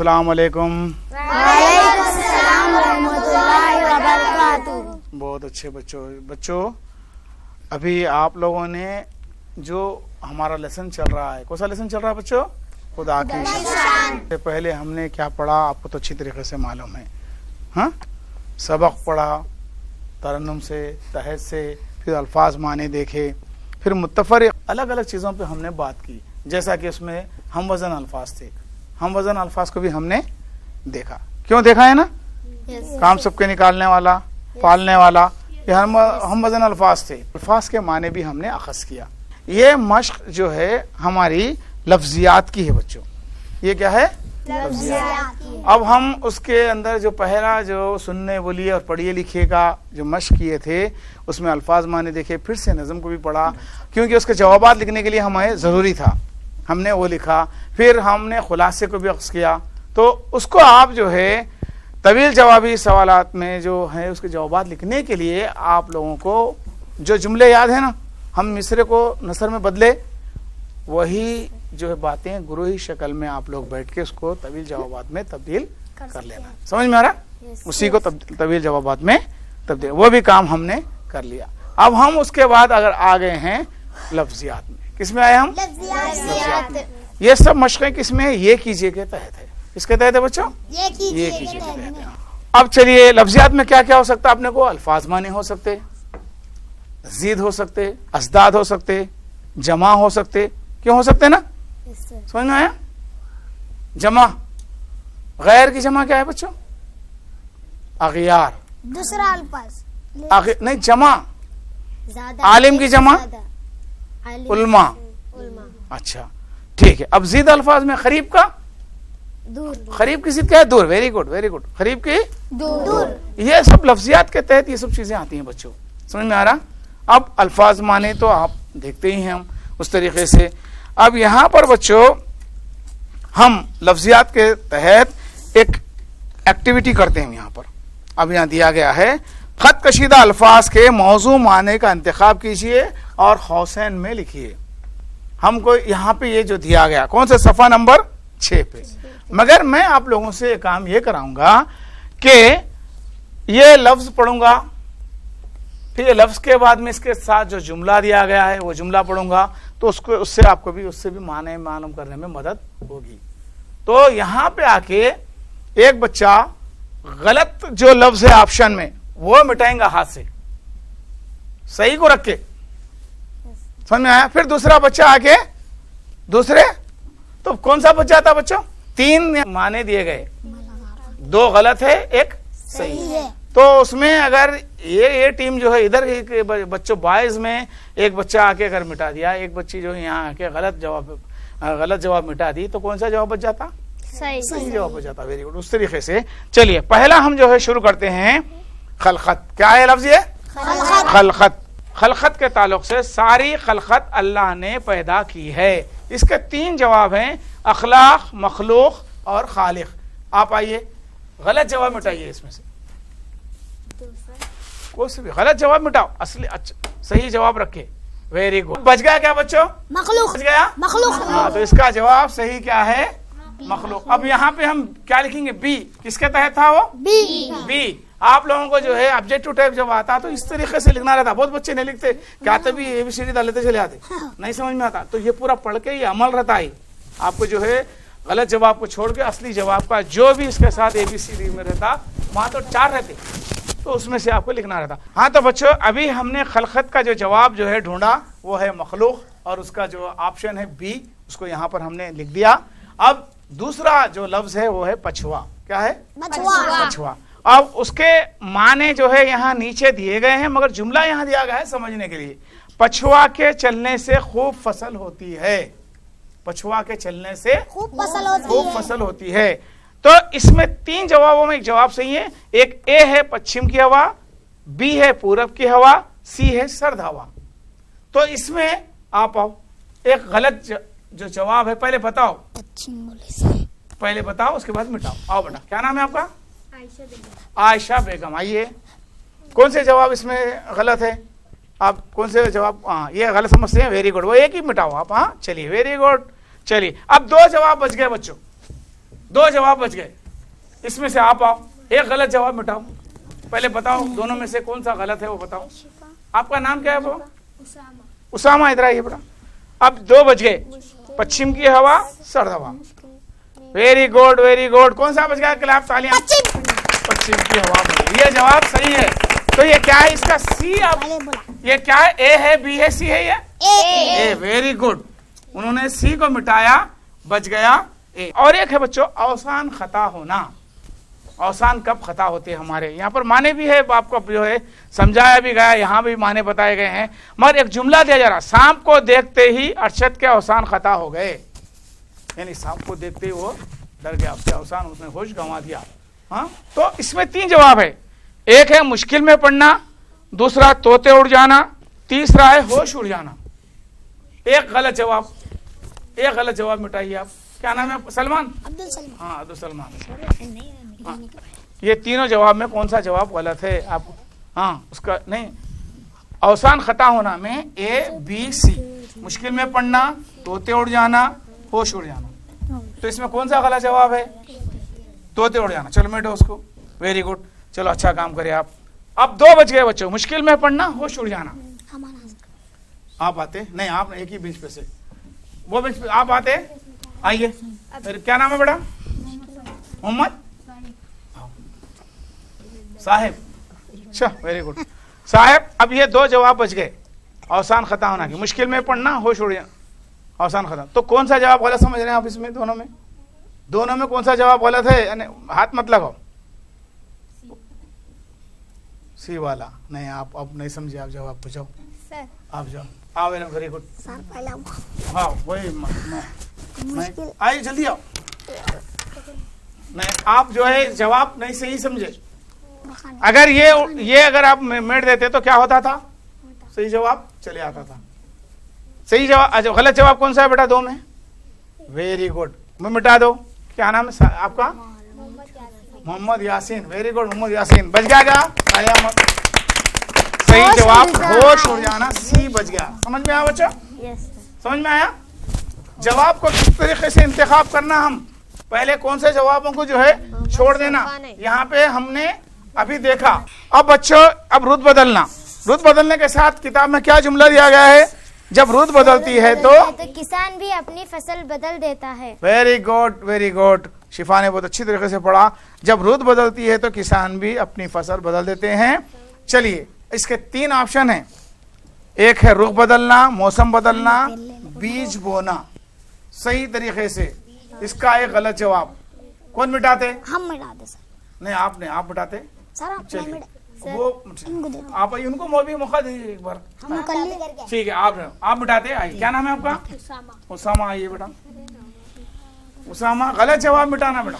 अस्सलाम वालेकुम। वालेकुम सलाम रहमतुल्लाहि व बरकातुहू। बहुत अच्छे बच्चों, अभी आप लोगों ने जो हमारा लेसन चल रहा है, कौन सा लेसन चल रहा है बच्चों? खुदा की शान। से पहले हमने क्या पढ़ा आपको तो अच्छी तरीके से मालूम है। हाँ, सबक पढ़ा तरन्नुम से, तहत से, फिर अल्फाज माने देखे, फिर मुत्तफर अलग अलग चीज़ों पे हमने बात की। जैसा कि उसमें हम वज़न अल्फाज थे, हम वज़न अल्फाज को भी हमने देखा। क्यों देखा है ना? काम सबके निकालने वाला, पालने वाला, ये हम वज़न अल्फाज थे। अल्फाज के माने भी हमने अखज़ किया। ये मश्क जो है हमारी लफ्जियात की है बच्चों। ये क्या है? लफ्जियात। अब हम उसके अंदर जो पहला जो सुनने बोलिए और पढ़िए लिखिए का जो मश्क किए थे, उसमें अल्फाज माने देखे, फिर से नज़म को भी पढ़ा, क्योंकि उसके जवाबात लिखने के लिए हमें ज़रूरी था। हमने वो लिखा, फिर हमने खुलासे को भी अक्स किया। तो उसको आप जो है तवील जवाबी सवालात में जो है उसके जवाबात लिखने के लिए आप लोगों को जो जुमले याद है ना, हम मिसरे को नसर में बदले, वही जो है बातें गुरूही शक्ल में आप लोग बैठ के उसको तवील जवाबात में तब्दील कर लेना। समझ में आ रहा? उसी को तवील जवाबात में तब्दील, वो भी काम हमने कर लिया। अब हम उसके बाद अगर आ गए हैं लफ्जियात में। किस में आए हम? लफ्जियात में। ये सब मशक़ें किस में है? ये कीजिए के तहत है। किसके तहत है बच्चों? ये कीजिए के तहत है। अब चलिए लफ्जियात में क्या क्या हो सकता है अपने को? अल्फाज माने हो सकते, ज़ीद हो सकते, असदाद हो सकते, जमा हो सकते। क्यों हो सकते ना? समझ में आया? जमा, गैर की जमा क्या है बच्चों? अगियार। दूसरा अल्फाज नहीं, जमा आलिम की जमा उल्मा। अच्छा ठीक है। अब ज़ीद अल्फाज में खरीब का दूर, खरीब की ज़िद क्या है? दूर। Very good very good. खरीब की दूर। ये सब लफ्जियात के तहत ये सब चीजें आती हैं बच्चों। समझ में आ रहा? अब अल्फाज माने तो आप देखते ही हैं हम उस तरीके से। अब यहाँ पर बच्चों हम लफ्जियात के तहत एक एक्टिविटी करते हैं यहाँ पर। अब यहाँ दिया गया है, खत कशीदा अल्फाज के मौजू माने का इंतखाब कीजिए और हौसैन में लिखिए। हमको यहाँ पे ये जो दिया गया, कौन सा? सफ़ा नंबर 6 पे। मगर मैं आप लोगों से एक काम ये कराऊंगा कि ये लफ्ज पढ़ूंगा, फिर लफ्ज के बाद में इसके साथ जो जुमला दिया गया है वो जुमला पढ़ूंगा, तो उससे आपको भी उससे भी माने मालूम करने में मदद होगी। तो यहाँ पे आके एक बच्चा गलत जो लफ्ज है ऑप्शन में वो मिटाएंगा हाथ से, सही को रख के। समझ में आया? फिर दूसरा बच्चा आके दूसरे, तो कौन सा बच जाता बच्चों? 3 माने दिए गए, 2 गलत है, 1 सही है। तो उसमें अगर ये टीम जो है इधर के बच्चों बॉयज में एक बच्चा आके अगर मिटा दिया, एक बच्ची जो है यहाँ आके गलत जवाब मिटा दी, तो कौन सा जवाब बच जाता? सही जवाब बच जाता। Very good. उस तरीके से चलिए पहला हम जो है शुरू करते हैं खलखत। क्या है लफ्ज ये? खलखत। खलखत के ताल्लुक से सारी खलखत अल्लाह ने पैदा की है। इसके 3 जवाब हैं, अखलाक, मखलूक और खालिक। आप आइए गलत जवाब मिटाइए इसमें से, कोई से भी गलत जवाब मिटाओ, असली अच्छा सही जवाब रखे। Very good. बच गया क्या बच्चों? मखलूक। बच गया मखलूक। हाँ, तो इसका जवाब सही क्या है? मखलूक। अब यहाँ पे हम क्या लिखेंगे? बी। किसके तहत था वो? बी। आप लोगों को जो है ऑब्जेक्टिव टाइप जब आता तो इस तरीके से लिखना रहता। बहुत बच्चे नहीं लिखते, क्या तभी ABCD डाल लेते चले आते, नहीं समझ में आता। तो ये पूरा पढ़ के ये अमल रहता है। आपको जो है गलत जवाब को छोड़ के असली जवाब का जो भी इसके साथ ABCD में रहता, वहां तो 4 रहते, तो उसमें से आपको लिखना रहता। हाँ तो बच्चों अभी हमने खलखत का जो जवाब जो है ढूंढा वो है मखलूक, और उसका जो ऑप्शन है बी, उसको यहाँ पर हमने लिख दिया। अब दूसरा जो लफ्ज है वो है पछुआ। क्या है? पछुआ। अब उसके माने जो है यहाँ नीचे दिए गए हैं, मगर जुमला यहाँ दिया गया है समझने के लिए। पछुआ के चलने से खूब फसल होती है। पछुआ के चलने से खूब फसल होती है। तो इसमें 3 जवाबों में एक जवाब सही है। एक ए है पश्चिम की हवा, बी है पूरब की हवा, सी है सर्द हवा। तो इसमें आप आओ, एक गलत जो जवाब है पहले बताओ, पहले बताओ उसके बाद मिटाओ। आओ बेटा, क्या नाम है आपका? आयशा बेगम। आइए, कौन से जवाब इसमें गलत है? आप कौन से जवाब? हाँ, ये गलत समझते हैं। Very good. वो एक ही मिटाओ आप। हाँ चलिए, वेरी गुड। चलिए अब 2 जवाब बच गए बच्चों। 2 जवाब बच गए। इसमें से आप आओ, एक गलत जवाब मिटाओ। पहले बताओ दोनों में से कौन सा गलत है वो बताओ। आपका नाम क्या है वो? उसामा। इधर आइए बेटा। अब 2 बच गए, पश्चिम की हवा, सर्द हवा। Very good very good. कौन सा बच गया? क्लैप, तालियां। पश्चिम की हवा बनी। ये जवाब सही है। तो ये क्या है इसका? सी। अब ये क्या है? ए है, बी है, सी है? ये ए। Very good. उन्होंने सी को मिटाया, बच गया ए। और एक है बच्चों अवसान खता होना। अवसान कब खता होते हैं हमारे यहाँ पर? माने भी है, आपको जो है समझाया भी गया, यहाँ भी माने बताए गए हैं। मगर एक जुमला दिया जा रहा, सांप को देखते ही अरशद के अवसान खता हो गए। यानी सांप को देखते ही वो डर गया, उसके अवसान, उसने होश गंवा दिया। हाँ, तो इसमें 3 जवाब है। एक है मुश्किल में पड़ना, दूसरा तोते उड़ जाना, तीसरा है होश उड़ जाना। एक गलत जवाब, एक गलत जवाब मिटाइए आप। क्या नाम है? सलमान। अब्दुल सलमान। हाँ, अब्दुल सलमान। हाँ, ये तीनों जवाब में कौन सा जवाब गलत है आप? हाँ, उसका नहीं, अवसान खता होना में ए बी सी, मुश्किल में पड़ना, तोते उड़ जाना, होश उड़ जाना। तो इसमें कौन सा गलत जवाब है? तोते उड़ जाना। चलो मिटो उसको। Very good. चलो अच्छा काम करे आप। अब 2 बच गए बच्चों, मुश्किल में पड़ना, होश उड़ जाना। आप आते नहीं, आप एक ही बेंच पे से, वो बेंच पे आप आते। आइए। फिर क्या नाम है बेटा? मोहम्मद साहेब। अच्छा, वेरी गुड साहेब। अब ये 2 जवाब बच गए, अवसान खता होना की, मुश्किल में पढ़ना, होश उड़ जाना, अवसान खता। तो कौन सा जवाब गलत समझ रहे हैं आप इसमें? दोनों में, दोनों में कौन सा जवाब गलत है? हाथ मत लगाओ। सी वाला नहीं, आप अब नहीं समझे, आप जवाब पूछो। सर आप जाओ। आओ वेरी गुड। सर पहला हाँ वही मैं आइए जल्दी आओ। नहीं, आप जो है जवाब नहीं सही समझे। अगर ये अगर आप मेट देते तो क्या होता था? सही जवाब चले आता था। सही जवाब, अच्छा गलत जवाब कौन सा है बेटा? 2 में। वेरी गुड, मैं मिटा दो। क्या नाम है आपका? मोहम्मद यासीन। Very good Mohammad Yasin. बच गया क्या? सही जवाब होश उड़ जाना, सी बच गया। समझ में आया बच्चों? समझ में आया? जवाब को किस तरीके से इंतखाब करना, हम पहले कौन से जवाबों को जो है छोड़ देना, यहाँ पे हमने अभी देखा। अब बच्चों अब रुत बदलना, रुत बदलने के साथ किताब में क्या जुमला दिया गया है? जब रुत बदलती है तो किसान भी अपनी फसल बदल देता है। Very good very good. शिफा ने बहुत अच्छी तरीके से पढ़ा। जब रुत बदलती है तो किसान भी अपनी फसल बदल देते हैं। चलिए, इसके 3 ऑप्शन हैं। एक है रुख बदलना, मौसम बदलना, बीज बोना। सही तरीके से इसका एक गलत जवाब। कौन मिटाते? हम मिटाते सर। नहीं आपने, आप मिटाते। सर आप चलिए वो आप उनको भी मौका दीजिए एक बार। हम कर लिए। ठीक है, आप मिटाते। आइए, क्या नाम है आपका? उसामा। आइए बेटा उसामा। गलत जवाब मिटाना बेटा।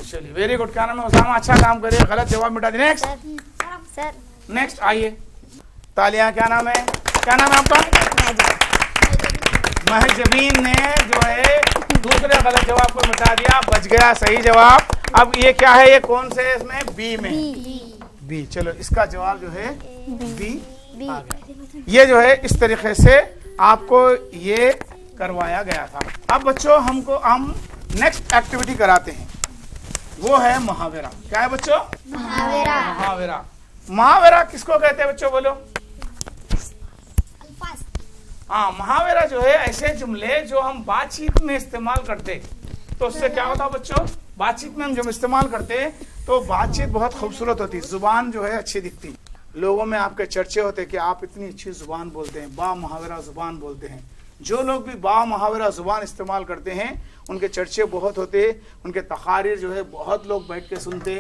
चलिए वेरी गुड। क्या नाम है? उसामा। अच्छा काम करिए, गलत जवाब मिटा दिए। नेक्स्ट सर नेक्स्ट आइए, तालियां। क्या नाम है? क्या नाम है आपका? महजबीन ने जो है दूसरे गलत जवाब को मिटा दिया, बच गया सही जवाब। अब ये क्या है? ये कौन से इसमें? बी में। बी। चलो इसका जवाब जो है बी आ गया। ये जो है इस तरीके से आपको ये करवाया गया था। अब बच्चों हम नेक्स्ट एक्टिविटी कराते हैं, वो है मुहावरा। क्या है बच्चों? मुहावरा। मुहावरा। मुहावरा किसको कहते हैं बच्चों? बोलो। हाँ, मुहावरा जो है ऐसे जुमले जो हम बातचीत में इस्तेमाल करते, तो उससे क्या होता है बच्चों? बातचीत में हम जब इस्तेमाल करते तो बातचीत बहुत खूबसूरत होती, जुबान जो है अच्छी दिखती, लोगों में आपके चर्चे होते कि आप इतनी अच्छी जुबान बोलते हैं, बा मुहावरा जुबान बोलते हैं। जो लोग भी बा मुहावरा जुबान इस्तेमाल करते हैं उनके चर्चे बहुत होते, उनके तकारीर जो है बहुत लोग बैठ के सुनते,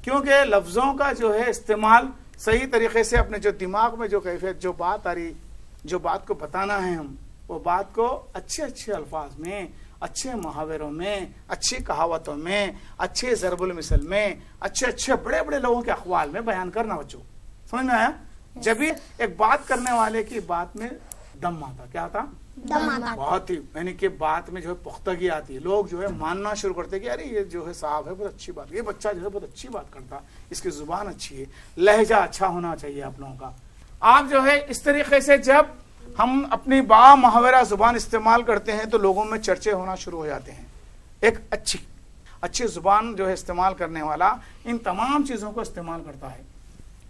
क्योंकि लफ्ज़ों का जो है इस्तेमाल सही तरीके से अपने जो दिमाग में जो कैफियत, जो बात आ रही, जो बात को बताना है हम, वो बात को अच्छे अच्छे अल्फाज में, अच्छे मुहावरों में, अच्छी कहावतों में, अच्छे ज़रबुल मिसल में, अच्छे अच्छे बड़े बड़े लोगों के अखवाल में बयान करना बच्चों। समझ में आया? जब भी एक बात करने वाले की बात में दम आता, क्या आता? दम आता। बहुत ही, यानी कि बात में जो है पुख्तगी आती है, लोग जो है मानना शुरू करते हैं कि अरे ये जो है साहब है बहुत अच्छी बात, ये बच्चा जो है बहुत अच्छी बात करता, इसकी जुबान अच्छी है, लहजा अच्छा होना चाहिए आप लोगों का। आप जो है इस तरीके से जब हम अपनी बा मुहावरा जुबान इस्तेमाल करते हैं तो लोगों में चर्चे होना शुरू हो जाते हैं। एक अच्छी जुबान जो है इस्तेमाल करने वाला इन तमाम चीज़ों को इस्तेमाल करता है।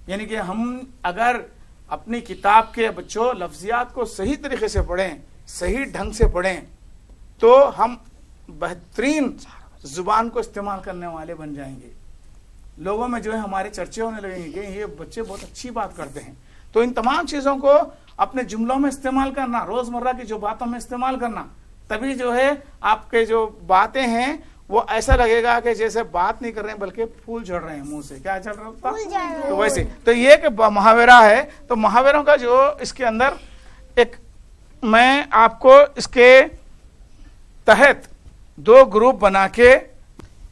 यानी कि हम अगर अपनी किताब के बच्चों लफ्जियात को सही तरीके से पढ़ें, सही ढंग से पढ़ें, तो हम बेहतरीन जुबान को इस्तेमाल करने वाले बन जाएंगे। लोगों में जो है हमारे चर्चे होने लगेंगे कि ये बच्चे बहुत अच्छी बात करते हैं। तो इन तमाम चीज़ों को अपने जुमलों में इस्तेमाल करना, रोज़मर्रा की जो बातों में इस्तेमाल करना, तभी जो है आपके जो बातें हैं वो ऐसा लगेगा कि जैसे बात नहीं कर रहे हैं बल्कि फूल झड़ रहे हैं मुंह से। क्या चल रहा था? तो वैसे तो ये कि मुहावरा है, तो मुहावरों का जो इसके अंदर एक मैं आपको इसके तहत 2 ग्रुप बना के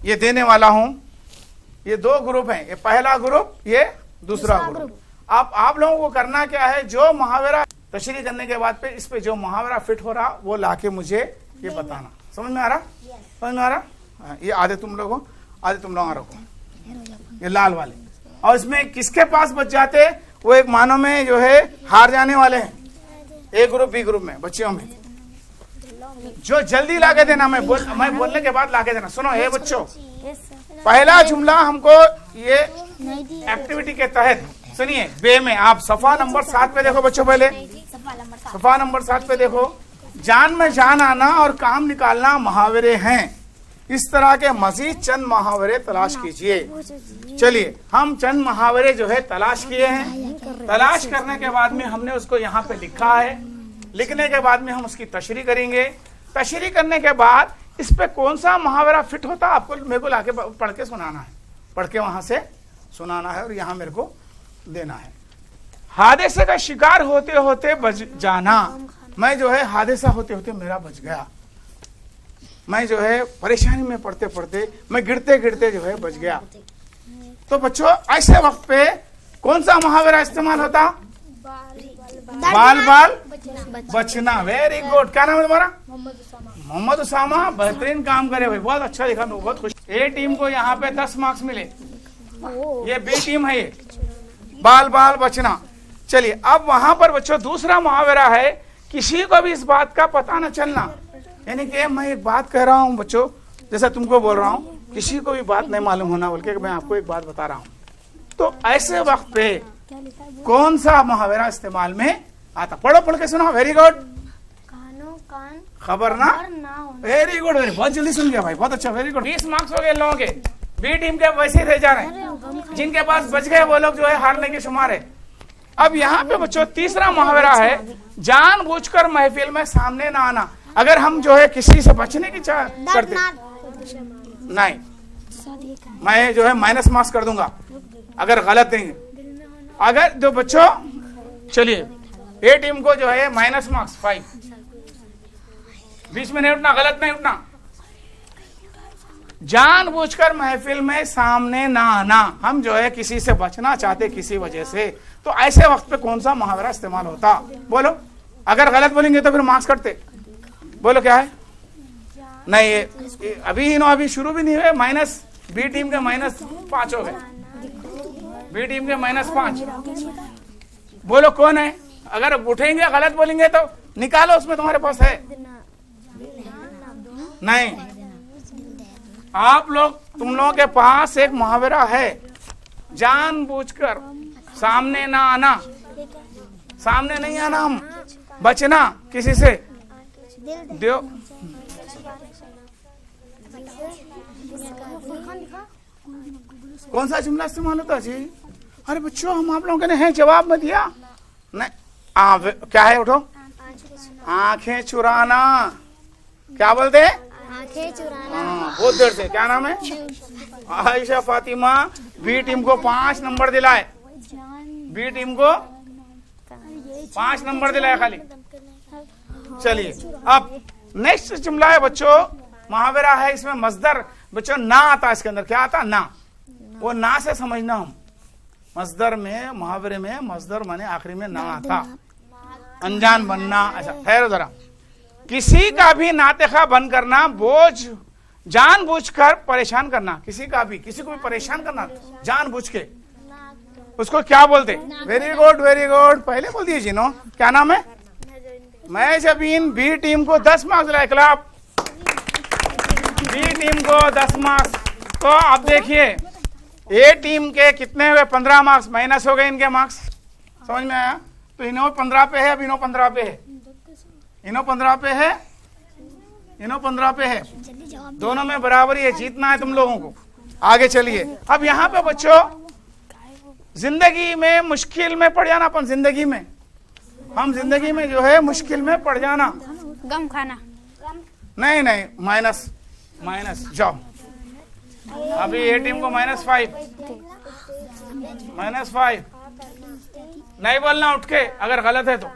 ये देने वाला हूं। ये 2 ग्रुप हैं, ये पहला ग्रुप, ये दूसरा ग्रुप। अब आप लोगों को करना क्या है, जो मुहावरा तशरीह करने के बाद पे इस पे जो मुहावरा फिट हो रहा वो लाके मुझे ये बताना। समझ में आ रहा? समझ में आ रहा? ये आधे तुम लोगों, आधे तुम लोग रखो, ये लाल वाले। और इसमें किसके पास बच जाते, वो एक मानो में जो है हार जाने वाले हैं, ए ग्रुप बी ग्रुप में, बच्चियों में। जो जल्दी लाके देना, मैं बोलने के बाद लाके देना। सुनो ये बच्चों, पहला जुमला हमको ये एक्टिविटी के तहत सुनिए। बे में आप सफा नंबर 7 पे देखो बच्चों, पहले सफा नंबर 7 पे देखो। जान में जान आना और काम निकालना मुहावरे हैं। इस तरह के मजीद चंद मुहावरे तलाश कीजिए। चलिए हम चंद मुहावरे जो है तलाश किए हैं। तलाश करने के बाद में हमने उसको यहाँ पे लिखा है। लिखने के बाद में हम उसकी तशरीह करेंगे। तशरीह करने के बाद इस पे कौन सा मुहावरा फिट होता आपको मेरे को लाके पढ़ के सुनाना है, पढ़ के वहां से सुनाना है और यहाँ मेरे को देना है। हादसे का शिकार होते होते बच जाना। मैं जो है हादसा होते होते मेरा बच गया। मैं जो है परेशानी में पढ़ते पढ़ते मैं गिरते गिरते जो है बच गया। तो बच्चों ऐसे वक्त पे कौन सा मुहावरा इस्तेमाल होता? बाल बाल बचना। Very good. क्या नाम है तुम्हारा? मोहम्मद उसामा। बेहतरीन काम करे भाई, बहुत अच्छा लिखा, मैं बहुत खुश। ए टीम को यहाँ पे 10 मार्क्स मिले। ये बी टीम है, ये बाल बाल बचना। चलिए अब वहां पर बच्चों दूसरा मुहावरा है, किसी को भी इस बात का पता न चलना। यानी कि मैं एक बात कह रहा हूं बच्चों, जैसा तुमको बोल रहा हूं, किसी को भी बात नहीं मालूम होना, बल्कि मैं आपको एक बात बता रहा हूं। तो ऐसे वक्त पे कौन सा मुहावरा इस्तेमाल में आता? पढ़ो, पढ़ के सुनो। Very good. खबर ना। वेरी गुड, वेरी, बहुत जल्दी सुन गया भाई, बहुत अच्छा, वेरी गुड। 20 मार्क्स हो गए लोगों के। बी टीम के वैसे ही रह जा रहे हैं, जिनके पास बच गए वो लोग जो है हारने के शुमार है। अब यहाँ पे बच्चों तीसरा मुहावरा है, जानबूझकर महफिल में सामने ना आना। अगर हम जो है किसी से बचने की करते नहीं, मैं जो है माइनस मार्क्स कर दूंगा अगर गलत देंगे। अगर जो बच्चों, चलिए ए टीम को जो है माइनस मार्क्स 5, बीच में नहीं उठना, गलत नहीं उठना। जानबूझकर महफिल में सामने ना आना, हम जो है किसी से बचना चाहते किसी वजह से, तो ऐसे वक्त पे कौन सा मुहावरा इस्तेमाल होता? बोलो। अगर गलत बोलेंगे तो फिर मार्क्स कटते। बोलो क्या है? नहीं, ये अभी शुरू भी नहीं हुए। माइनस बी टीम के -5 हो गए, बी टीम के -5। बोलो कौन है? अगर उठेंगे गलत बोलेंगे तो निकालो, उसमें तुम्हारे पास है नहीं। आप लोग, तुम लोगों के पास एक मुहावरा है, जानबूझकर सामने ना आना। सामने नहीं आना, हम बचना किसी से। दो कौन सा जुमला इस्तेमाल होता जी? अरे बच्चों हम आप लोगों ने है जवाब में दिया नहीं। क्या है? उठो। आंखें चुराना। क्या बोलते हैं? आंखें चुराना। बहुत देर से। क्या नाम है? आयशा फातिमा। बी टीम को 5 नंबर दिलाए, बी टीम को 5 नंबर दिलाए खाली। चलिए अब नेक्स्ट जुमला है बच्चों, मुहावरा है, इसमें मजदर बच्चों ना आता। इसके अंदर क्या आता? ना। वो ना से समझना हम, मजदर में, मुहावरे में मजदर माने आखिरी में ना आता, अनजान बनना। अच्छा ठहरो जरा। किसी का भी नातेखा बन करना, बोझ जानबूझकर परेशान करना। किसी का भी, किसी को भी परेशान करना जानबूझ के, उसको क्या बोलते? Very good, very good. पहले बोल दिए जिनो। क्या नाम है? मैं जबीन बी टीम को 10 मार्क्स दिलाए। क्लाप। बी टीम को 10 मार्क्स। तो अब देखिए ए टीम के कितने हुए? 15 मार्क्स माइनस हो गए इनके मार्क्स। समझ में आया? तो इनो 15 पे है, अब इनो 15 पे है, इनो 15 पे है, इनो 15 पे है। दोनों में बराबरी है, जीतना है तुम लोगों को। आगे चलिए। अब यहाँ पे बच्चों जिंदगी में मुश्किल में पड़ जाना। अपन जिंदगी में, हम जिंदगी में जो है मुश्किल में पड़ जाना। गम खाना। नहीं नहीं, माइनस माइनस जाओ। अभी ए टीम को -5, -5 नहीं बोलना उठ के अगर गलत है तो।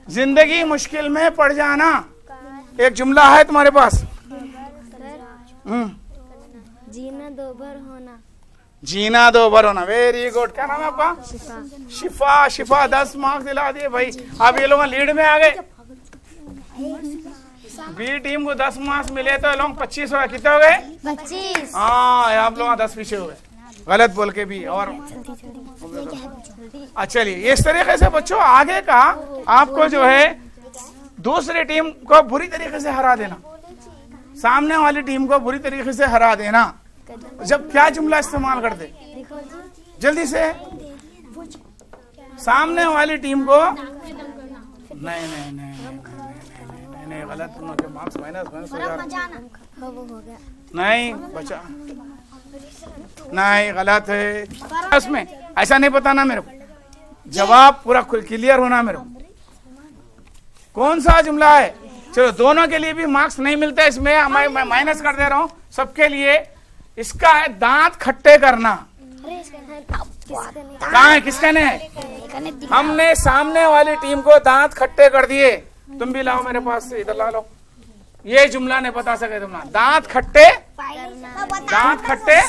जिंदगी मुश्किल में पड़ जाना एक जुमला है तुम्हारे पास। जीना दो बार होना। जीना दो बार होना। Very good. क्या नाम है आपका? शिफा। शिफा 10 मार्क्स दिला दिए भाई। अब ये लोग लीड में आ गए। बी टीम को 10 मार्क्स मिले तो लोग 25 हो गए। कितने हो गए? 25। हाँ, आप लोग 10 पीछे हो गए गलत बोल के भी। और अच्छा चलिए, इस तरीके से बच्चों आगे का आपको जो है दूसरी टीम को बुरी तरीके से हरा देना, सामने वाली टीम को बुरी तरीके से हरा देना। जब क्या जुमला इस्तेमाल करते? जल्दी से। सामने वाली टीम को नहीं नहीं नहीं नहीं, गलत। मार्क्स माइनस हो जा रहा। नहीं बचा, नहीं गलत है उसमें। ऐसा नहीं बताना मेरे को, जवाब पूरा क्लियर होना मेरे को। कौन सा जुमला है? चलो दोनों के लिए भी मार्क्स नहीं मिलते इसमें, मैं माइनस कर दे रहा हूं सबके लिए। इसका है दांत खट्टे करना। कहाँ है? किसका ने है? हमने सामने वाली टीम को दांत खट्टे कर दिए। तुम भी लाओ मेरे पास से, इधर ला लो। ये जुमला नहीं बता सके तुम। दांत खट्टे, दांत खट्टे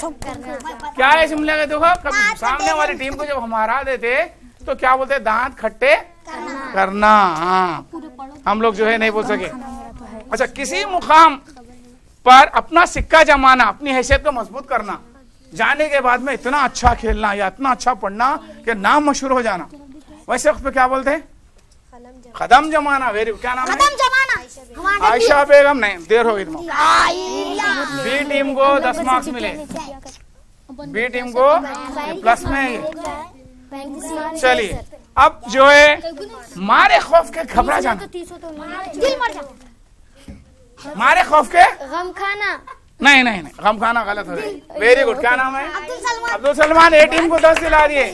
क्या है जुमले का? देखो कभी सामने वाली टीम को जब हम हरा देते तो क्या बोलते? दांत खट्टे करना। हाँ, हम लोग जो है नहीं बोल सके। अच्छा, किसी मुकाम पर अपना सिक्का जमाना, अपनी हैसियत को मजबूत करना, जाने के बाद में इतना अच्छा खेलना या इतना अच्छा पढ़ना कि नाम मशहूर हो जाना, वैसे वक्त पे क्या बोलते हैं? कदम जमाना। वेरी, क्या नाम है? आयशा बेगम। नहीं, देर हो गई तुम। बी टीम को 10 मार्क्स मिले, बी टीम को प्लस में। चलिए अब जो है मारे खौफ के घबरा जाना, मारे खौफ के गम खाना। नहीं नहीं नहीं, गम खाना गलत हो गया। Very good. क्या नाम है? अब्दुल सलमान। ए टीम को 10 दिला दिए।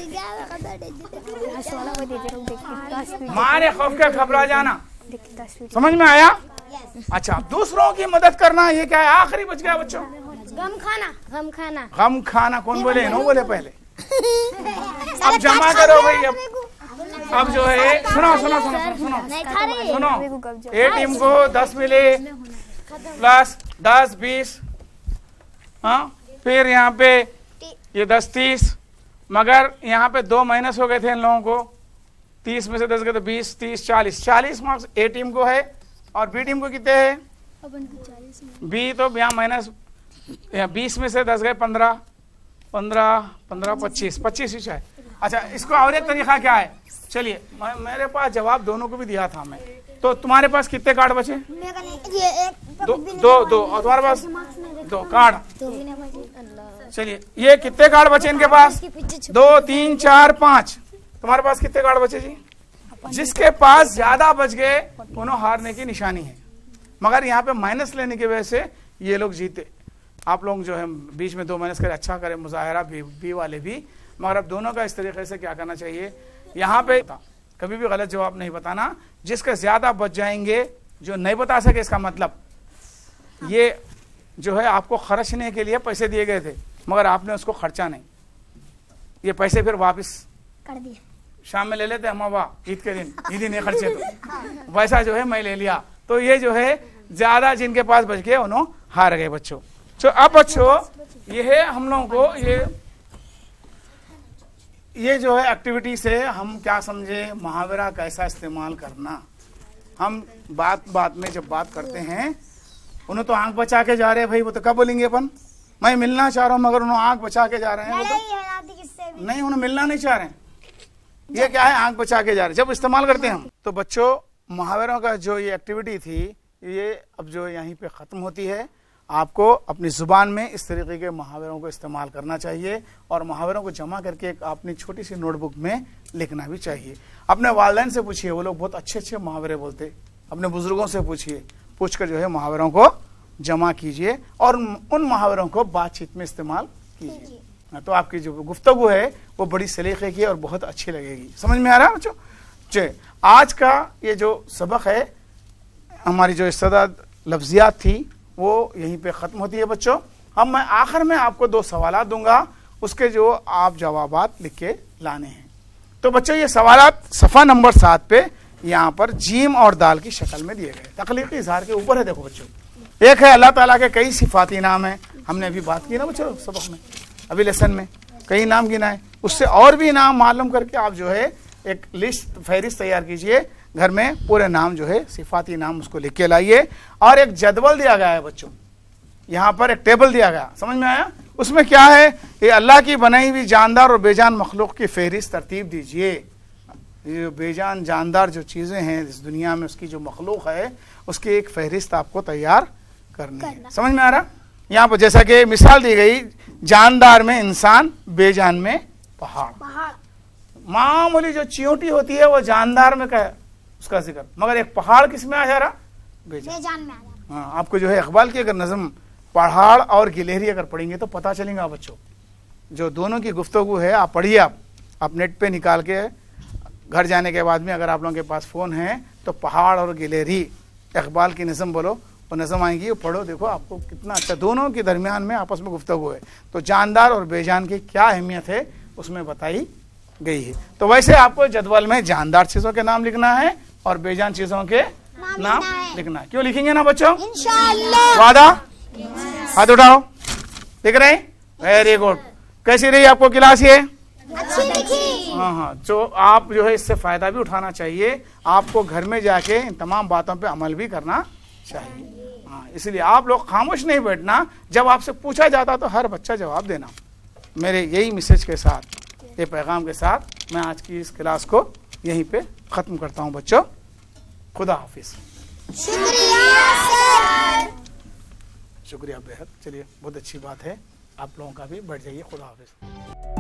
मारे खौफ के घबरा जाना, समझ में आया? अच्छा, दूसरों की मदद करना, ये क्या है? आखिरी बच गया बच्चों। गम खाना। गम खाना। गम खाना कौन बोले? नो बोले पहले। अब जमा करो भाई। अब जो है सुनो सुनो सुनो सुनो सुनो। ए टीम को 10 मिले प्लस 10 20। हाँ, फिर यहाँ पे ये 10 30, मगर यहाँ पे 2 माइनस हो गए थे इन लोगों को। 30 में से 10 गए तो 20 30 40 मार्क्स ए टीम को है। और बी टीम को कितने है? बी तो यहाँ माइनस 20 में से 10 गए 15 25 ही है। अच्छा, इसको और एक तरीका क्या है? चलिए, मेरे पास जवाब दोनों को भी दिया था मैं। तो तुम्हारे पास कितने कार्ड बचे? दो और तुम्हारे पास 2 कार्ड। चलिए, ये कितने कार्ड बचे इनके पास? 2 3 4 5। तुम्हारे पास कितने कार्ड बचे जी? जिसके पास ज्यादा बच गए उन्होंने हारने की निशानी है, मगर यहाँ पे माइनस लेने की वजह से ये लोग जीते। आप लोग जो है बीच में 2 माइनस करें, अच्छा करें मुजाहरा बी वाले भी। मगर अब दोनों का इस तरीके से क्या करना चाहिए, यहाँ पे कभी भी गलत जवाब नहीं बताना। जिसके ज्यादा बच जाएंगे, जो नहीं बता सके, इसका मतलब ये जो है आपको खर्चने के लिए पैसे दिए गए थे, मगर आपने उसको खर्चा नहीं। ये पैसे फिर वापस कर दिए, शाम में ले लेते हम, वाह ईद के दिन, ईद ही नहीं खर्चे तो वैसा जो है मैं ले लिया। तो ये जो है ज्यादा जिनके पास बच गए उन्होंने हार गए बच्चों। तो अब बच्चों ये है हम लोगों को ये जो है एक्टिविटी से हम क्या समझे, मुहावरा कैसा इस्तेमाल करना। हम बात में जब बात करते हैं, उन्हें तो आंख बचा के जा रहे हैं भाई, वो तो कब बोलेंगे अपन मैं मिलना चाह रहा हूँ, मगर उन्होंने आंख बचा के जा रहे हैं। वो तो नहीं, उन्हें मिलना नहीं चाह रहे हैं, ये क्या है, आंख बचा के जा रहे, जब इस्तेमाल करते हैं हम। तो बच्चों, मुहावरों का जो ये एक्टिविटी थी, ये अब जो यहीं पे ख़त्म होती है। आपको अपनी ज़ुबान में इस तरीके के मुहावरों को इस्तेमाल करना चाहिए और मुहावरों को जमा करके एक अपनी छोटी सी नोटबुक में लिखना भी चाहिए। अपने वालिदैन से पूछिए, वो लोग बहुत अच्छे अच्छे मुहावरे बोलते। अपने बुजुर्गों से पूछिए, पूछकर जो है मुहावरों को जमा कीजिए और उन मुहावरों को बातचीत में इस्तेमाल कीजिए। तो आपकी जो गुफ्तगू है वो बड़ी सलीके की और बहुत अच्छी लगेगी। समझ में आ रहा है बच्चों? जी, आज का ये जो सबक है, हमारी जो इस्तेदाद लफ्जियात थी वो यहीं पे ख़त्म होती है बच्चों। अब मैं आखिर में आपको 2 सवालात दूंगा, उसके जो आप जवाबात लिख के लाने हैं। तो बच्चों, ये सवालात सफ़ा नंबर 7 पे यहाँ पर जीम और दाल की शक्ल में दिए गए, तख्लीकी इज़हार के ऊपर है। देखो बच्चों, एक है अल्लाह ताला के कई सिफाती नाम है, हमने अभी बात की ना बच्चों सबक में, अभी लेसन में कई नाम गिनाए। उससे और भी नाम मालूम करके आप जो है एक लिस्ट फहरिस्त तैयार कीजिए, घर में पूरे नाम जो है सिफाती नाम उसको लिख के लाइए। और एक जदवल दिया गया है बच्चों, यहाँ पर एक टेबल दिया गया, समझ में आया? उसमें क्या है, ये अल्लाह की बनाई हुई जानदार और बेजान मखलूक की फहरिस्त तरतीब दीजिए। ये बेजान जानदार जो चीज़ें हैं इस दुनिया में, उसकी जो मखलूक है, उसकी एक फहरिस्त आपको तैयार करनी है। समझ में आ रहा? यहाँ पर जैसा कि मिसाल दी गई, जानदार में इंसान, बेजान में पहाड़। मामूली जो चींटी होती है वो जानदार में क्या है उसका जिक्र, मगर एक पहाड़ किस में आ जा रहा? बेजान में आ जा रहा। हाँ, आपको जो है इकबाल की अगर नज़म पहाड़ और गिलहरी अगर पढ़ेंगे तो पता चलेगा बच्चों। जो दोनों की गुफ्तगू है आप पढ़िए, आप नेट पे निकाल के घर जाने के बाद में अगर आप लोगों के पास फ़ोन है तो पहाड़ और गिलहरी इकबाल की नज़म बोलो, वो नज़म आएंगी, वो पढ़ो, देखो आपको कितना अच्छा दोनों के दरमियान में आपस में गुफ्तगू है। तो जानदार और बेजान की क्या अहमियत है उसमें बताई गई है। तो वैसे आपको जदवल में जानदार चीज़ों के नाम लिखना है और बेजान चीज़ों के नाम लिखना है। क्यों लिखेंगे ना बच्चों? इंशाअल्लाह। वादा? हाथ उठाओ। लिख रहे? Very good. कैसी रही आपको क्लास ये? अच्छी लिखी। हाँ, तो आप जो है इससे फ़ायदा भी उठाना चाहिए। आपको घर में जाके इन तमाम बातों पे अमल भी करना चाहिए। हाँ, इसलिए आप लोग खामोश नहीं बैठना, जब आपसे पूछा जाता तो हर बच्चा जवाब देना। मेरे यही मैसेज के साथ, ये पैगाम के साथ मैं आज की इस क्लास को यहीं पे ख़त्म करता हूँ बच्चों। खुदा हाफिज़। शुक्रिया बेहद। चलिए, बहुत अच्छी बात है, आप लोगों का भी बैठ जाइए। खुदा हाफिज़।